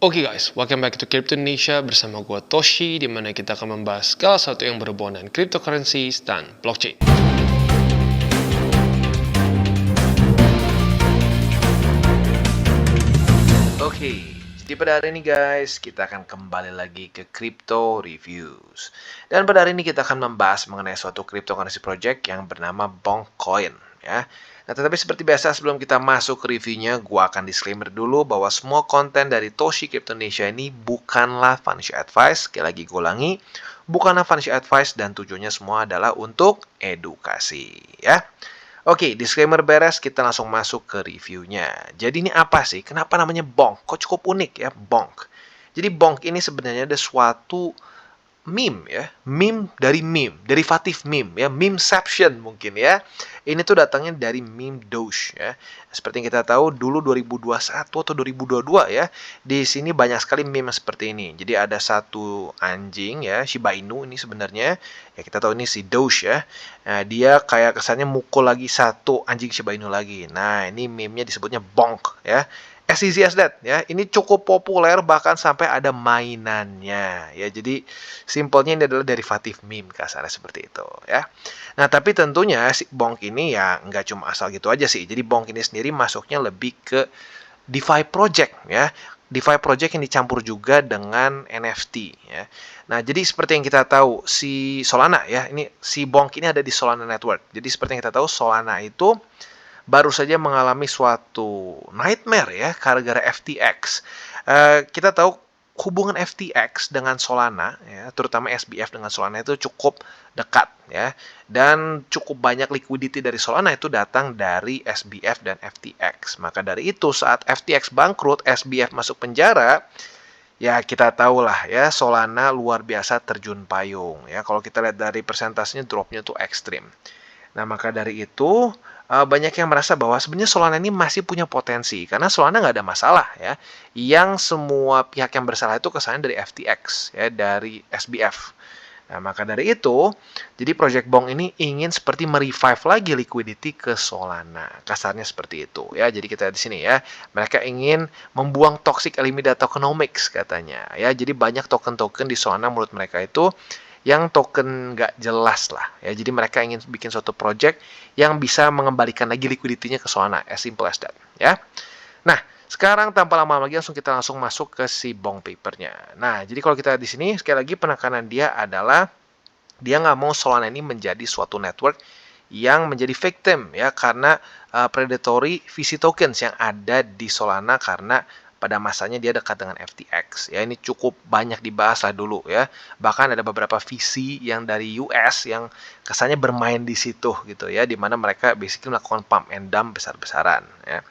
Oke guys, welcome back to Crypto Indonesia bersama gua Toshi, di mana kita akan membahas segala sesuatu yang berhubungan dengan cryptocurrencies dan blockchain. Oke, jadi pada hari ini guys, kita akan kembali lagi ke Crypto Reviews. Dan pada hari ini kita akan membahas mengenai suatu cryptocurrency project yang bernama Bongcoin ya. Nah, tetapi seperti biasa sebelum kita masuk ke reviewnya, gua akan disclaimer dulu bahwa semua konten dari Toshi Crypto Indonesia ini bukanlah financial advice. Sekali lagi gue ulangi, bukanlah financial advice dan tujuannya semua adalah untuk edukasi ya. Oke, disclaimer beres, kita langsung masuk ke reviewnya. Jadi ini apa sih? Kenapa namanya Bonk? Kok cukup unik ya, Bonk. Jadi Bonk ini sebenarnya ada suatu meme ya, meme dari meme, derivatif meme ya, memeception mungkin ya. Ini tuh datangnya dari meme Doge ya. Seperti yang kita tahu dulu 2021 atau 2022 ya, di sini banyak sekali meme seperti ini. Jadi ada satu anjing ya, Shiba Inu ini sebenarnya ya, kita tahu ini si Doge ya. Nah, dia kayak kesannya mukul lagi satu anjing Shiba Inu lagi. Nah, ini meme-nya disebutnya Bonk ya. As easy as that ya. Ini cukup populer bahkan sampai ada mainannya ya. Jadi simpelnya ini adalah derivatif meme kasarnya seperti itu ya. Nah, tapi tentunya si Bonk ini ya nggak cuma asal gitu aja sih. Jadi Bonk ini sendiri masuknya lebih ke DeFi project ya. DeFi project yang dicampur juga dengan NFT ya. Nah, jadi seperti yang kita tahu si Solana ya, ini si Bonk ini ada di Solana Network. Jadi seperti yang kita tahu Solana itu baru saja mengalami suatu nightmare ya gara-gara FTX. Kita tahu hubungan FTX dengan Solana ya, terutama SBF dengan Solana itu cukup dekat ya, dan cukup banyak liquidity dari Solana itu datang dari SBF dan FTX. Maka dari itu saat FTX bangkrut, SBF masuk penjara, ya kita tahu lah ya Solana luar biasa terjun payung ya. Kalau kita lihat dari persentasenya dropnya tuh ekstrim. Nah, maka dari itu banyak yang merasa bahwa sebenarnya Solana ini masih punya potensi karena Solana nggak ada masalah ya. Yang semua pihak yang bersalah itu kesannya dari FTX ya, dari SBF. Nah, maka dari itu, jadi Project Bonk ini ingin seperti merevive lagi liquidity ke Solana. Kasarnya seperti itu ya. Jadi kita di sini ya, mereka ingin membuang toxic Alameda tokenomics katanya ya. Jadi banyak token-token di Solana menurut mereka itu yang token nggak jelas lah ya. Jadi mereka ingin bikin suatu project yang bisa mengembalikan lagi liquidity-nya ke Solana, as simple as that ya. Nah, sekarang tanpa lama lagi kita langsung masuk ke si Bonk papernya. Nah, jadi kalau kita di sini sekali lagi penekanan dia adalah dia nggak mau Solana ini menjadi suatu network yang menjadi victim ya, karena predatory VC tokens yang ada di Solana karena pada masanya dia dekat dengan FTX ya. Ini cukup banyak dibahas lah dulu ya. Bahkan ada beberapa VC yang dari US yang kesannya bermain di situ gitu ya, di mana mereka basically melakukan pump and dump besar-besaran ya.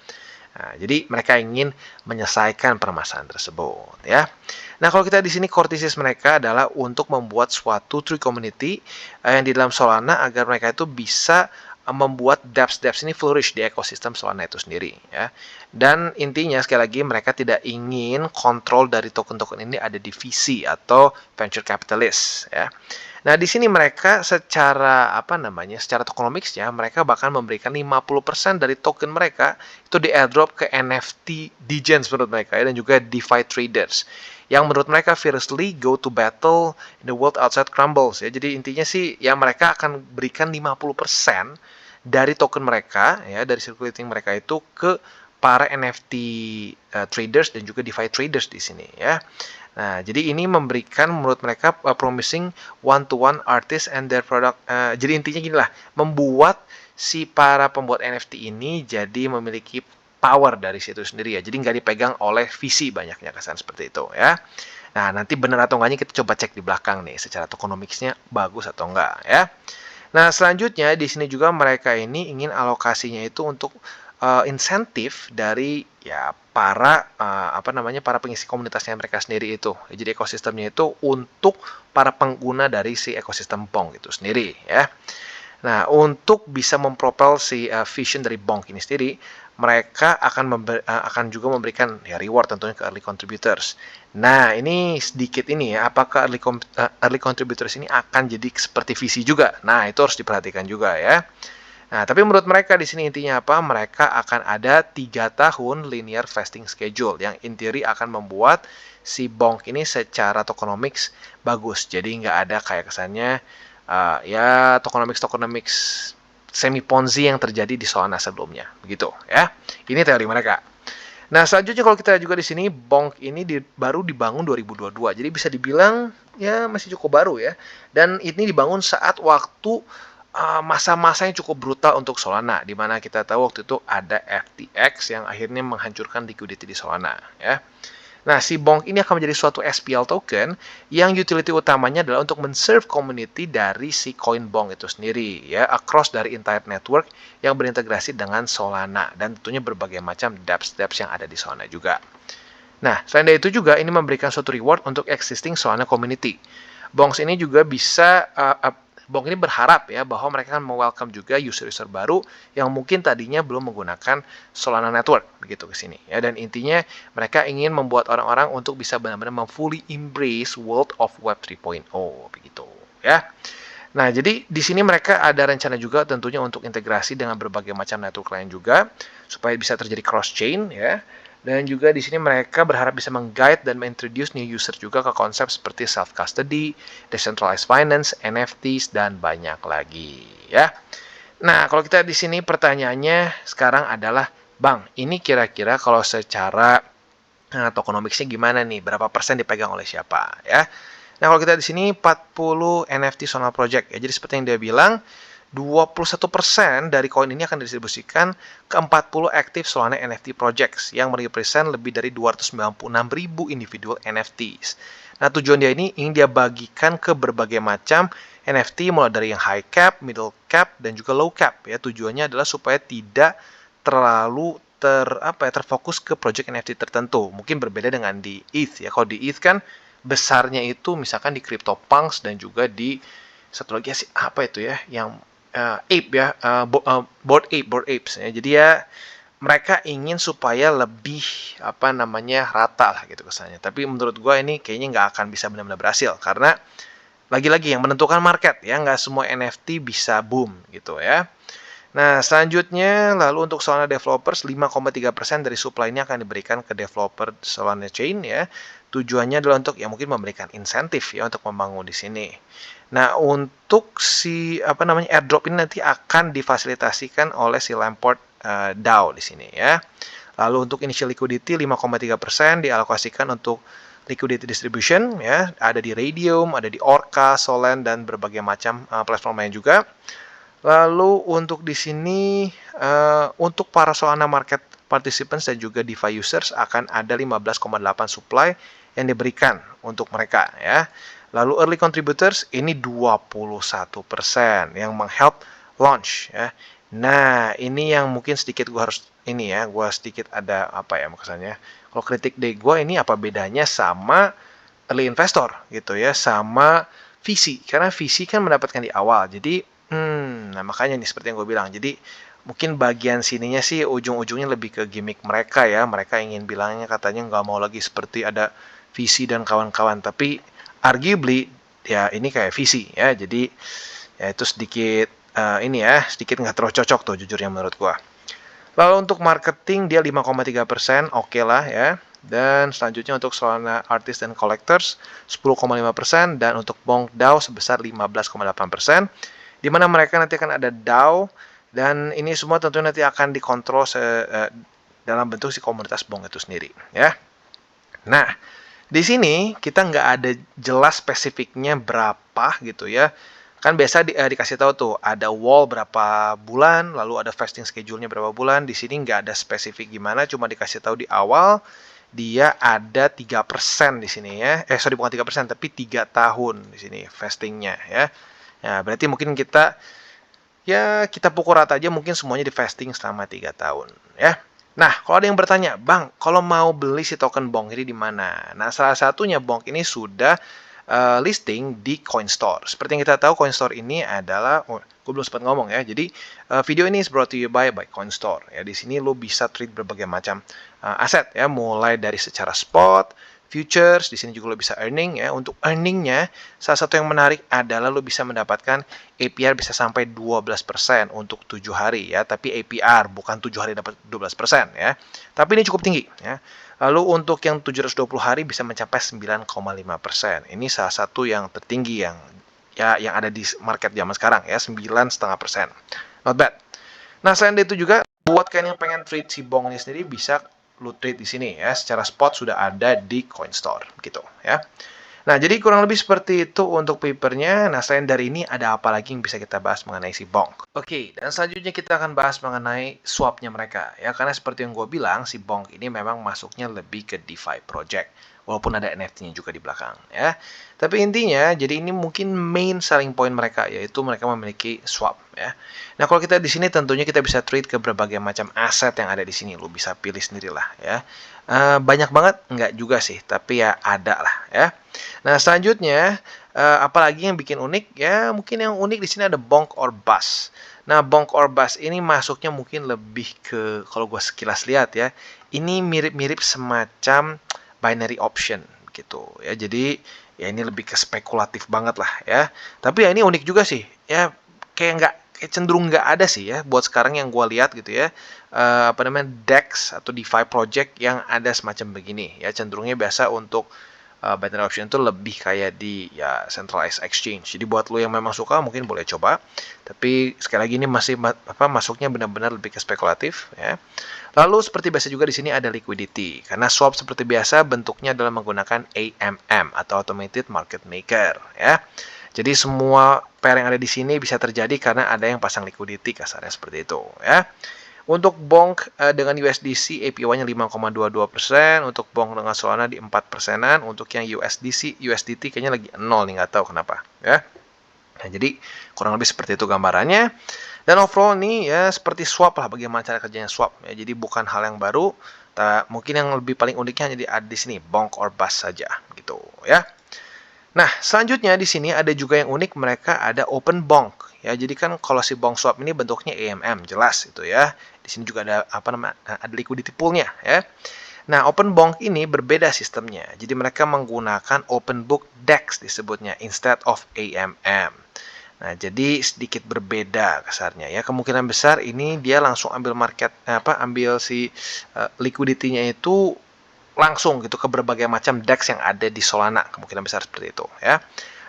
Nah, jadi mereka ingin menyelesaikan permasalahan tersebut ya. Nah, kalau kita di sini core thesis mereka adalah untuk membuat suatu true community yang di dalam Solana agar mereka itu bisa membuat dApps ini flourish di ekosistem Solana itu sendiri ya. Dan intinya sekali lagi mereka tidak ingin kontrol dari token-token ini ada di VC atau venture capitalist ya. Nah, di sini mereka secara secara tokenomicsnya mereka bahkan memberikan 50% dari token mereka itu di airdrop ke NFT degens menurut mereka ya, dan juga DeFi traders yang menurut mereka fiercely go to battle in the world outside crumbles ya. Jadi intinya sih ya mereka akan berikan 50% dari token mereka ya, dari circulating mereka itu ke para NFT traders dan juga DeFi traders di sini ya. Nah, jadi ini memberikan menurut mereka promising one-to-one artist and their product. Jadi intinya gini lah, membuat si para pembuat NFT ini jadi memiliki power dari situ sendiri ya. Jadi nggak dipegang oleh VC banyaknya, kesan seperti itu ya. Nah, nanti benar atau enggaknya kita coba cek di belakang nih, secara tokenomicsnya bagus atau enggak ya. Nah, selanjutnya di sini juga mereka ini ingin alokasinya itu untuk insentif dari ya para para pengisi komunitasnya mereka sendiri itu. Jadi ekosistemnya itu untuk para pengguna dari si ekosistem Bonk itu sendiri ya. Nah, untuk bisa mempropel si vision dari Bonk ini sendiri, mereka akan juga memberikan ya reward tentunya ke early contributors. Nah, ini sedikit ini ya, apakah early contributors ini akan jadi seperti VC juga? Nah, itu harus diperhatikan juga ya. Nah, tapi menurut mereka di sini intinya apa? Mereka akan ada 3 tahun linear vesting schedule yang in theory akan membuat si Bonk ini secara tokenomics bagus. Jadi nggak ada kayak kesannya ya tokenomics semi Ponzi yang terjadi di Solana sebelumnya. Begitu ya. Ini teori mereka. Nah, selanjutnya kalau kita juga di sini Bonk ini baru dibangun 2022. Jadi bisa dibilang ya masih cukup baru ya. Dan ini dibangun saat waktu masa-masa yang cukup brutal untuk Solana, di mana kita tahu waktu itu ada FTX yang akhirnya menghancurkan liquidity di Solana, ya. Nah, si Bonk ini akan menjadi suatu SPL token yang utility utamanya adalah untuk men-serve community dari si coin Bonk itu sendiri, ya, across dari entire network yang berintegrasi dengan Solana dan tentunya berbagai macam dApps yang ada di Solana juga. Nah, selain dari itu juga ini memberikan suatu reward untuk existing Solana community. Bonks ini juga bisa Bonk ini berharap ya bahwa mereka akan welcome juga user-user baru yang mungkin tadinya belum menggunakan Solana Network begitu ke sini ya, dan intinya mereka ingin membuat orang-orang untuk bisa benar-benar fully embrace world of Web 3.0 begitu ya. Nah, jadi di sini mereka ada rencana juga tentunya untuk integrasi dengan berbagai macam network lain juga supaya bisa terjadi cross chain ya. Dan juga di sini mereka berharap bisa meng-guide dan mengintroduce new user juga ke konsep seperti self-custody, decentralized finance, NFTs, dan banyak lagi ya. Nah, kalau kita di sini pertanyaannya sekarang adalah, Bang, ini kira-kira kalau secara tokenomicsnya gimana nih? Berapa persen dipegang oleh siapa ya? Nah, kalau kita di sini 40 NFT Solana Project ya. Jadi seperti yang dia bilang, 21% dari koin ini akan didistribusikan ke 40 active Solana NFT projects yang merepresent lebih dari 296.000 individual NFTs. Nah, tujuan dia ini ingin dia bagikan ke berbagai macam NFT mulai dari yang high cap, middle cap, dan juga low cap ya. Tujuannya adalah supaya tidak terlalu terfokus ke project NFT tertentu. Mungkin berbeda dengan di ETH ya. Kalau di ETH kan besarnya itu misalkan di CryptoPunks dan juga di satu lagi sih apa itu ya yang Ape ya, Bored Apes ya. Jadi ya mereka ingin supaya lebih apa namanya rata lah gitu kesannya. Tapi menurut gue ini kayaknya nggak akan bisa benar-benar berhasil karena lagi-lagi yang menentukan market ya, nggak semua NFT bisa boom gitu ya. Nah, selanjutnya lalu untuk Solana developers 5,3% dari supply ini akan diberikan ke developer Solana Chain ya. Tujuannya adalah untuk ya mungkin memberikan insentif ya untuk membangun di sini. Nah, untuk si apa namanya airdrop ini nanti akan difasilitasikan oleh si Lamport DAO di sini ya. Lalu untuk initial liquidity 5,3% dialokasikan untuk liquidity distribution ya, ada di Radium, ada di Orca, Solen dan berbagai macam platform lain juga. Lalu untuk di sini untuk para Solana market participants dan juga DeFi users akan ada 15,8 supply yang diberikan untuk mereka ya. Lalu early contributors ini 21% yang menghelp launch ya. Nah, ini yang mungkin sedikit gue harus ini ya, gue sedikit ada apa ya maksudnya. Kalau kritik dari gue ini apa bedanya sama early investor gitu ya, sama VC. Karena VC kan mendapatkan di awal. Jadi nah makanya nih seperti yang gue bilang. Jadi mungkin bagian sininya sih ujung-ujungnya lebih ke gimmick mereka ya. Mereka ingin bilangnya katanya nggak mau lagi seperti ada VC dan kawan-kawan. Tapi arguably ya ini kayak VC ya. Jadi ya itu sedikit ini ya, sedikit nggak terlalu cocok tuh jujurnya menurut gue. Lalu untuk marketing dia 5,3%, oke lah ya. Dan selanjutnya untuk Solana Artists and Collectors 10,5% dan untuk Bonk DAO sebesar 15,8%. Di mana mereka nanti akan ada DAO dan ini semua tentunya nanti akan dikontrol dalam bentuk si komunitas Bonk itu sendiri ya. Nah, di sini kita nggak ada jelas spesifiknya berapa gitu ya. Kan biasa dikasih tahu tuh ada wall berapa bulan, lalu ada vesting schedule-nya berapa bulan. Di sini nggak ada spesifik gimana, cuma dikasih tahu di awal dia ada 3% di sini ya. Sorry bukan 3%, tapi 3 tahun di sini vestingnya ya. Ya, berarti mungkin kita pukul rata aja mungkin semuanya di vesting selama 3 tahun ya. Nah, kalau ada yang bertanya, Bang, kalau mau beli si token Bonk ini di mana? Nah, salah satunya Bonk ini sudah listing di Coinstore. Seperti yang kita tahu, Coinstore ini adalah, gue belum sempat ngomong ya. Jadi video ini is brought to you by Coinstore. Ya, di sini lo bisa trade berbagai macam aset ya, mulai dari secara spot, futures, di sini juga lo bisa earning ya. Untuk earningnya, salah satu yang menarik adalah lo bisa mendapatkan APR bisa sampai 12% untuk 7 hari ya. Tapi APR bukan 7 hari dapat 12% ya. Tapi ini cukup tinggi ya. Lalu untuk yang 720 hari bisa mencapai 9,5%. Ini salah satu yang tertinggi yang ada di market zaman sekarang ya, 9,5%. Not bad. Nah, selain itu juga buat kalian yang pengen trade si Bong ini sendiri bisa lu trade di sini ya. Secara spot sudah ada di Coinstore gitu ya. Nah, jadi kurang lebih seperti itu untuk papernya. Nah, selain dari ini ada apa lagi yang bisa kita bahas mengenai si Bonk? Oke, dan selanjutnya kita akan bahas mengenai swapnya mereka ya. Karena seperti yang gue bilang, si Bonk ini memang masuknya lebih ke DeFi project. Walaupun ada NFT-nya juga di belakang ya. Tapi intinya, jadi ini mungkin main selling point mereka, yaitu mereka memiliki swap ya. Nah, kalau kita di sini tentunya kita bisa trade ke berbagai macam aset yang ada di sini. Lu bisa pilih sendirilah ya. Banyak banget? Enggak juga sih, tapi ya ada lah ya. Nah, selanjutnya, apalagi yang bikin unik? Ya, mungkin yang unik di sini ada Bonk or Bust. Nah, Bonk or Bust ini masuknya mungkin lebih ke, kalau gue sekilas lihat ya, ini mirip-mirip semacam binary option gitu ya. Jadi, ya ini lebih ke spekulatif banget lah ya. Tapi ya ini unik juga sih. Ya, kayak cenderung nggak ada sih ya buat sekarang yang gue lihat gitu ya. Apa namanya, DEX atau DeFi project yang ada semacam begini ya. Cenderungnya biasa untuk binary option itu lebih kayak di ya centralized exchange. Jadi buat lo yang memang suka mungkin boleh coba. Tapi sekali lagi ini masih masuknya benar-benar lebih ke spekulatif ya. Lalu seperti biasa juga di sini ada liquidity. Karena swap seperti biasa bentuknya adalah menggunakan AMM atau automated market maker ya. Jadi semua pair yang ada di sini bisa terjadi karena ada yang pasang liquidity, kasarnya seperti itu ya. Untuk Bonk dengan USDC APY-nya 5,22%, untuk Bonk dengan Solana di 4%-an, untuk yang USDT kayaknya lagi 0 nih, nggak tahu kenapa ya. Nah, jadi kurang lebih seperti itu gambarannya. Dan overall nih ya seperti swap lah, bagaimana cara kerjanya swap ya. Jadi bukan hal yang baru. Mungkin yang lebih paling uniknya hanya ada di sini, Bonk or Bust saja gitu ya. Nah, selanjutnya di sini ada juga yang unik, mereka ada open bonk ya. Jadi kan kalau si bonk swap ini bentuknya AMM, jelas itu ya. Di sini juga ada ada liquidity pool-nya ya. Nah, open bonk ini berbeda sistemnya. Jadi mereka menggunakan open book DEX disebutnya instead of AMM. Nah, jadi sedikit berbeda kasarnya ya. Kemungkinan besar ini dia langsung ambil ambil si liquidity-nya itu langsung gitu ke berbagai macam DEX yang ada di Solana, kemungkinan besar seperti itu ya.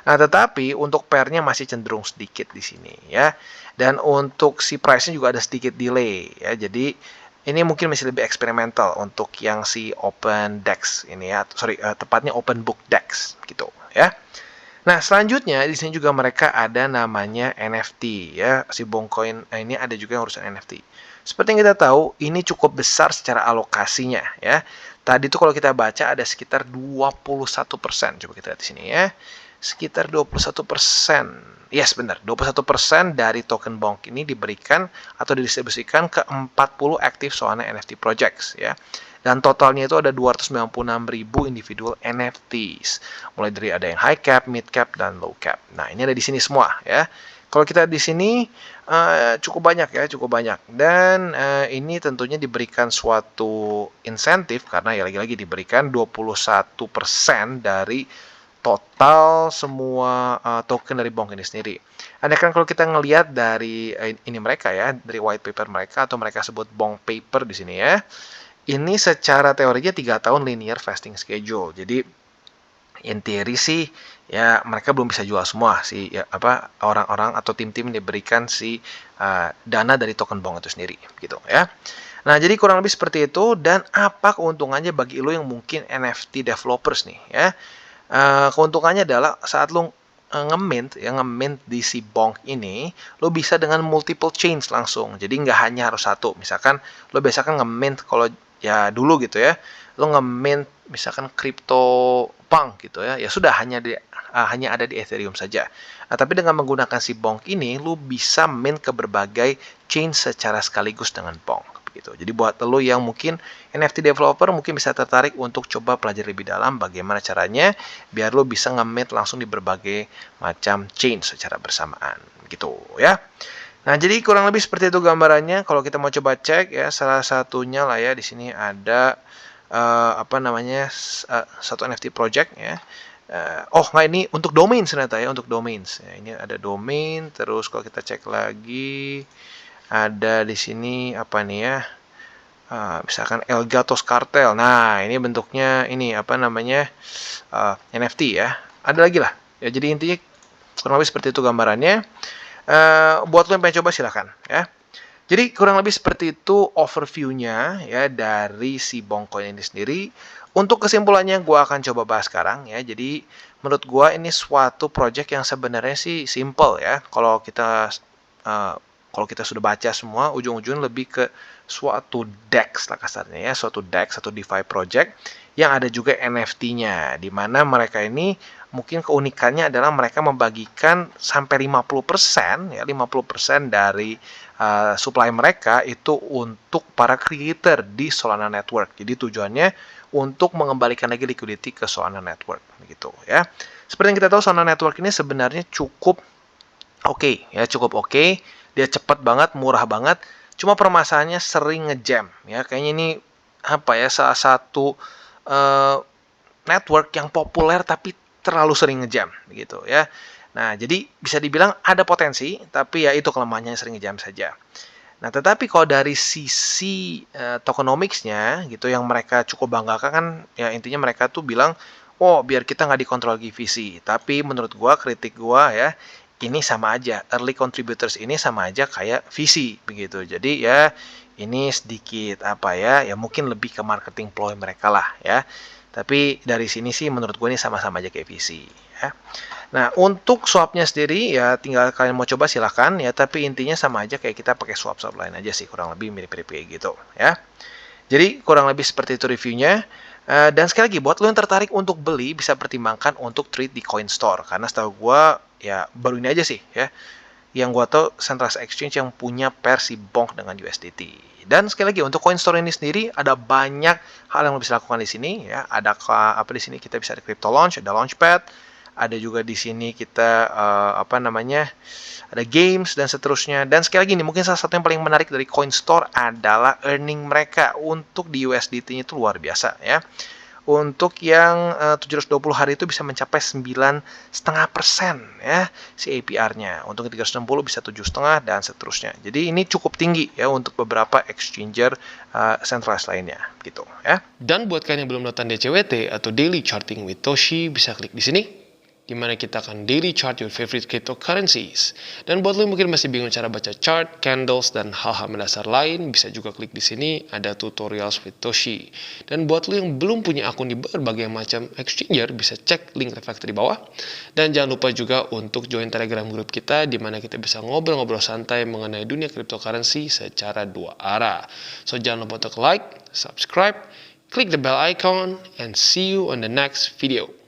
Nah, tetapi untuk pairnya masih cenderung sedikit di sini ya. Dan untuk si price-nya juga ada sedikit delay ya. Jadi ini mungkin masih lebih eksperimental untuk yang si open DEX ini ya. Tepatnya open book DEX gitu ya. Nah, selanjutnya di sini juga mereka ada namanya NFT ya. Si Bongcoin ini ada juga yang urusan NFT. Seperti yang kita tahu, ini cukup besar secara alokasinya ya. Tadi tuh kalau kita baca ada sekitar 21%. Coba kita lihat di sini ya. Sekitar 21%. Yes, benar. 21% dari token Bonk ini diberikan atau didistribusikan ke 40 active Solana NFT projects ya. Dan totalnya itu ada 296.000 individual NFTs. Mulai dari ada yang high cap, mid cap, dan low cap. Nah, ini ada di sini semua ya. Kalau kita di sini cukup banyak ya, cukup banyak. Dan ini tentunya diberikan suatu insentif karena ya lagi-lagi diberikan 21% dari total semua token dari Bonk ini sendiri. Ada kan kalau kita ngelihat dari ini mereka ya, dari white paper mereka atau mereka sebut Bonk paper di sini ya. Ini secara teorinya 3 tahun linear vesting schedule. Jadi in theory sih ya mereka belum bisa jual semua sih ya, orang-orang atau tim-tim diberikan si dana dari token Bonk itu sendiri gitu ya. Nah, jadi kurang lebih seperti itu. Dan apa keuntungannya bagi lo yang mungkin NFT developers nih ya. Keuntungannya adalah saat lo nge-mint di si Bonk ini, lo bisa dengan multiple chains langsung. Jadi nggak hanya harus satu. Misalkan lo biasa kan nge-mint kalau ya dulu gitu ya, lo nge-mint misalkan CryptoPunk gitu ya, ya sudah hanya ada di Ethereum saja. Nah, tapi dengan menggunakan si Bonk ini, lo bisa mint ke berbagai chain secara sekaligus dengan Bonk. Gitu. Jadi buat lo yang mungkin NFT developer mungkin bisa tertarik untuk coba pelajari lebih dalam bagaimana caranya biar lo bisa nge-mint langsung di berbagai macam chain secara bersamaan gitu ya. Nah, jadi kurang lebih seperti itu gambarannya. Kalau kita mau coba cek ya, salah satunya lah ya di sini ada satu NFT project ya. Oh nggak, ini untuk domain ternyata ya, untuk domains. Ya, ini ada domain. Terus kalau kita cek lagi, ada di sini apa nih ya? Misalkan El Gatos Cartel. Nah, ini bentuknya ini NFT ya. Ada lagi lah. Ya, jadi intinya kurang lebih seperti itu gambarannya. Buat lo yang pengen coba silahkan ya. Jadi kurang lebih seperti itu overview-nya ya dari si Bongcoin ini sendiri. Untuk kesimpulannya gue akan coba bahas sekarang ya. Jadi menurut gue ini suatu project yang sebenarnya sih simple ya. Kalau kita sudah baca semua, ujung-ujungnya lebih ke suatu DEX lah kasarnya ya, suatu DEX, satu DeFi project yang ada juga NFT-nya, di mana mereka ini mungkin keunikannya adalah mereka membagikan sampai 50% ya, 50% dari supply mereka itu untuk para creator di Solana Network. Jadi tujuannya untuk mengembalikan lagi liquidity ke Solana Network begitu ya. Seperti yang kita tahu, Solana Network ini sebenarnya cukup oke ya, cukup oke. Dia cepat banget, murah banget. Cuma permasalahannya sering ngejam ya. Kayaknya ini salah satu network yang populer tapi terlalu sering ngejam gitu ya. Nah, jadi bisa dibilang ada potensi, tapi ya itu kelemahannya sering ngejam saja. Nah, tetapi kalau dari sisi tokenomics-nya gitu yang mereka cukup banggakan kan ya, intinya mereka tuh bilang, "Oh, biar kita nggak dikontrol GVC." Tapi menurut gua, kritik gua ya, ini sama aja. Early contributors ini sama aja kayak VC begitu. Jadi ya ini sedikit ya mungkin lebih ke marketing ploy mereka lah ya. Tapi dari sini sih menurut gue ini sama-sama aja kayak VC ya. Nah, untuk swapnya sendiri ya tinggal kalian mau coba silahkan ya, tapi intinya sama aja kayak kita pakai swap-swap lain aja sih, kurang lebih mirip-mirip kayak gitu ya. Jadi kurang lebih seperti itu reviewnya. Dan sekali lagi buat lo yang tertarik untuk beli bisa pertimbangkan untuk trade di Coinstore, karena setahu gue ya baru ini aja sih ya yang gue tahu centralized exchange yang punya pair si Bonk dengan USDT. Dan sekali lagi untuk Coinstore ini sendiri ada banyak hal yang lo bisa lakukan di sini ya. Ada di sini kita bisa ada crypto launch, ada launchpad, ada juga di sini kita ada games dan seterusnya. Dan sekali lagi ini mungkin salah satu yang paling menarik dari Coinstore adalah earning mereka untuk di USDT-nya itu luar biasa ya. Untuk yang 720 hari itu bisa mencapai 9,5% ya si APR-nya. Untuk 360 bisa 7,5 dan seterusnya. Jadi ini cukup tinggi ya untuk beberapa exchanger centralized lainnya gitu ya. Dan buat kalian yang belum nonton DCWT atau Daily Charting with Toshi, bisa klik di sini, di mana kita akan daily chart your favorite cryptocurrencies. Dan buat lo yang mungkin masih bingung cara baca chart, candles, dan hal-hal mendasar lain, bisa juga klik di sini, ada tutorials with Toshi. Dan buat lo yang belum punya akun di berbagai macam exchanger, bisa cek link reflektor di bawah. Dan jangan lupa juga untuk join Telegram group kita, di mana kita bisa ngobrol-ngobrol santai mengenai dunia cryptocurrency secara dua arah. So jangan lupa untuk like, subscribe, click the bell icon, and see you on the next video.